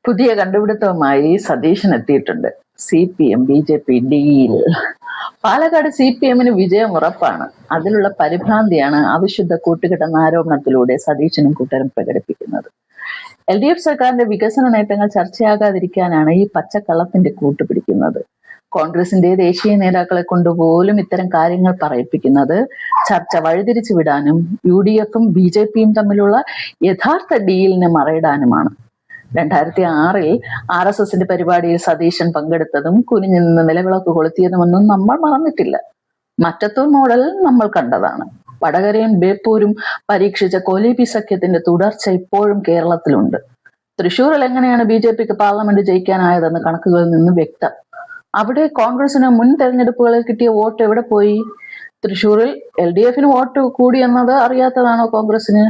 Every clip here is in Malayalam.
പുതിയ കണ്ടുപിടുത്തവുമായി സതീശൻ എത്തിയിട്ടുണ്ട്. CPM BJP deal. പാലക്കാട് CPM-ന് വിജയം ഉറപ്പാണ്. അതിലുള്ള പരിഭ്രാന്തിയാണ് അവിശുദ്ധ കൂട്ടുകെട്ടെന്ന ആരോപണത്തിലൂടെ സതീശനും കൂട്ടരും പ്രകടിപ്പിക്കുന്നത്. LDF സർക്കാരിന്റെ വികസന നേട്ടങ്ങൾ ചർച്ചയാകാതിരിക്കാനാണ് ഈ പച്ചക്കള്ളത്തിന്റെ കൂട്ടുപിടിക്കുന്നത്. കോൺഗ്രസിന്റെ ദേശീയ നേതാക്കളെ കൊണ്ടുപോലും ഇത്തരം കാര്യങ്ങൾ പറയിപ്പിക്കുന്നത് ചർച്ച വഴിതിരിച്ചു വിടാനും UDF-ഉം BJP-യും തമ്മിലുള്ള യഥാർത്ഥ ഡീലിനെ മറയിടാനുമാണ്. 2006-ൽ RSSന്റെ പരിപാടിയിൽ സതീശൻ പങ്കെടുത്തതും കുനിഞ്ഞു നിന്ന് നിലവിളക്ക് കൊളുത്തിയതുമൊന്നും നമ്മൾ മറന്നിട്ടില്ല. മറ്റത്തൂർ മോഡൽ നമ്മൾ കണ്ടതാണ്. വടകരയും ബേപ്പൂരും പരീക്ഷിച്ച കോലീബി സഖ്യത്തിന്റെ തുടർച്ച ഇപ്പോഴും കേരളത്തിലുണ്ട്. തൃശ്ശൂരിൽ എങ്ങനെയാണ് BJP-ക്ക് പാർലമെന്റ് ജയിക്കാനായതെന്ന് കണക്കുകളിൽ നിന്ന് വ്യക്തം. അവിടെ കോൺഗ്രസിന് മുൻ തെരഞ്ഞെടുപ്പുകളിൽ കിട്ടിയ വോട്ട് എവിടെ പോയി? തൃശ്ശൂരിൽ LDF-ന് വോട്ട് കൂടിയെന്നത് അറിയാത്തതാണോ കോൺഗ്രസിന്?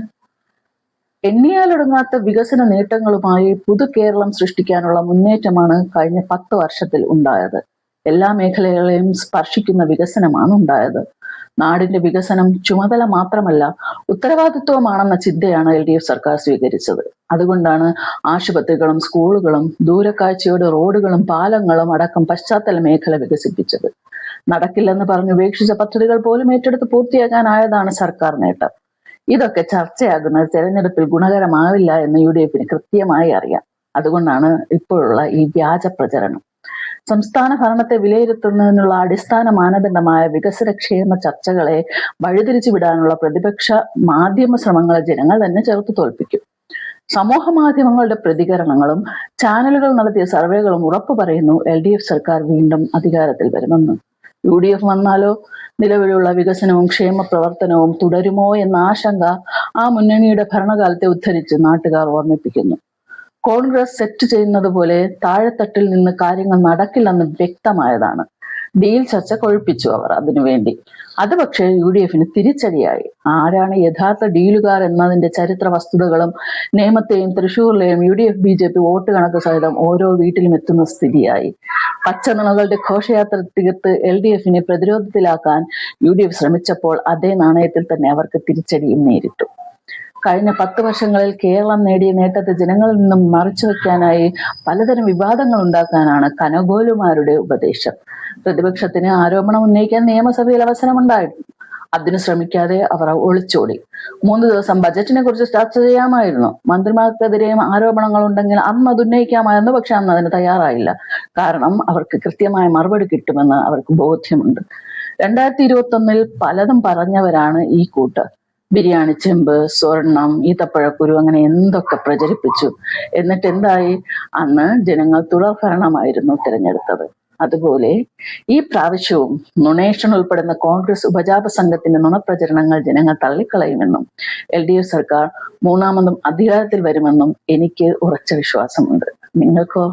എണ്ണിയാലൊടുങ്ങാത്ത വികസന നേട്ടങ്ങളുമായി പുതു കേരളം സൃഷ്ടിക്കാനുള്ള മുന്നേറ്റമാണ് കഴിഞ്ഞ 10 വർഷത്തിൽ ഉണ്ടായത്. എല്ലാ മേഖലകളെയും സ്പർശിക്കുന്ന വികസനമാണ് ഉണ്ടായത്. നാടിന്റെ വികസനം ചുമതല മാത്രമല്ല, ഉത്തരവാദിത്വമാണെന്ന ചിന്തയാണ് LDF സർക്കാർ സ്വീകരിച്ചത്. അതുകൊണ്ടാണ് ആശുപത്രികളും സ്കൂളുകളും ദൂരക്കാഴ്ചയോടെ റോഡുകളും പാലങ്ങളും അടക്കം പശ്ചാത്തല മേഖല വികസിപ്പിച്ചത്. നടക്കില്ലെന്ന് പറഞ്ഞ് ഉപേക്ഷിച്ച പദ്ധതികൾ പോലും ഏറ്റെടുത്ത് പൂർത്തിയാക്കാനായതാണ് സർക്കാർ നേട്ടം. ഇതൊക്കെ ചർച്ചയാകുന്നത് തെരഞ്ഞെടുപ്പിൽ ഗുണകരമാവില്ല എന്ന് UDF-ന് കൃത്യമായി അറിയാം. അതുകൊണ്ടാണ് ഇപ്പോഴുള്ള ഈ വ്യാജ പ്രചരണം. സംസ്ഥാന ഭരണത്തെ വിലയിരുത്തുന്നതിനുള്ള അടിസ്ഥാന മാനദണ്ഡമായ വികസനക്ഷേമ ചർച്ചകളെ വഴിതിരിച്ചു വിടാനുള്ള പ്രതിപക്ഷ മാധ്യമ ശ്രമങ്ങളെ ജനങ്ങൾ തന്നെ ചെറുത്തു തോൽപ്പിക്കും. സമൂഹ മാധ്യമങ്ങളുടെ പ്രതികരണങ്ങളും ചാനലുകൾ നടത്തിയ സർവേകളും ഉറപ്പു പറയുന്നു LDF സർക്കാർ വീണ്ടും അധികാരത്തിൽ വരുമെന്ന്. UDF വന്നാലോ നിലവിലുള്ള വികസനവും ക്ഷേമ പ്രവർത്തനവും തുടരുമോ എന്ന ആശങ്ക ആ മുന്നണിയുടെ ഭരണകാലത്തെ ഉദ്ധരിച്ച് നാട്ടുകാർ ഓർമ്മിപ്പിക്കുന്നു. കോൺഗ്രസ് സെറ്റ് ചെയ്യുന്നത് പോലെ താഴെത്തട്ടിൽ നിന്ന് കാര്യങ്ങൾ നടക്കില്ലെന്ന് വ്യക്തമായതാണ്. ഡീൽ ചർച്ച കൊഴുപ്പിച്ചു അവർ അതിനുവേണ്ടി. അത് പക്ഷേ UDF-ന് തിരിച്ചടിയായി. ആരാണ് യഥാർത്ഥ ഡീലുകാർ എന്നതിന്റെ ചരിത്ര വസ്തുതകളും നേമത്തെയും തൃശ്ശൂരിലെയും UDF BJP വോട്ട് കണക്ക് സഹിതം ഓരോ വീട്ടിലും എത്തുന്ന സ്ഥിതിയായി. പച്ചനുണകളുടെ ഘോഷയാത്ര തീർത്ത് LDF-നെ പ്രതിരോധത്തിലാക്കാൻ UDF ശ്രമിച്ചപ്പോൾ അതേ നാണയത്തിൽ തന്നെ അവർക്ക് തിരിച്ചടിയും നേരിട്ടു. കഴിഞ്ഞ 10 വർഷങ്ങളിൽ കേരളം നേടിയ നേട്ടത്തെ ജനങ്ങളിൽ നിന്നും മറച്ചു വെക്കാനായി പലതരം വിവാദങ്ങൾ ഉണ്ടാക്കാനാണ് കനകോലുമാരുടെ ഉപദേശം. പ്രതിപക്ഷത്തിന് ആരോപണം ഉന്നയിക്കാൻ നിയമസഭയിൽ അവസരമുണ്ടായിരുന്നു. അതിന് ശ്രമിക്കാതെ അവർ ഒളിച്ചോടി. 3 ദിവസം ബജറ്റിനെ കുറിച്ച് ചർച്ച ചെയ്യാമായിരുന്നു. മന്ത്രിമാർക്കെതിരെയും ആരോപണങ്ങൾ ഉണ്ടെങ്കിൽ അന്ന് അത് ഉന്നയിക്കാമായിരുന്നു. പക്ഷെ അന്ന് അതിന് തയ്യാറായില്ല. കാരണം അവർക്ക് കൃത്യമായ മറുപടി കിട്ടുമെന്ന് അവർക്ക് ബോധ്യമുണ്ട്. 2021-ൽ പലതും പറഞ്ഞവരാണ് ഈ കൂട്ടർ. ബിരിയാണി ചെമ്പ്, സ്വർണം, ഈത്തപ്പഴക്കുരു, അങ്ങനെ എന്തൊക്കെ പ്രചരിപ്പിച്ചു. എന്നിട്ട് എന്തായി? അന്ന് ജനങ്ങൾ തുടർ ഭരണമായിരുന്നു തിരഞ്ഞെടുത്തത്. അതുപോലെ ഈ പ്രാവശ്യവും നുണേഷൻ ഉൾപ്പെടുന്ന കോൺഗ്രസ് ഉപജാപ സംഘത്തിന്റെ നുണപ്രചരണങ്ങൾ ജനങ്ങൾ തള്ളിക്കളയുമെന്നും LDF സർക്കാർ 3ാമതും അധികാരത്തിൽ വരുമെന്നും എനിക്ക് ഉറച്ച വിശ്വാസമുണ്ട്. നിങ്ങൾക്കോ?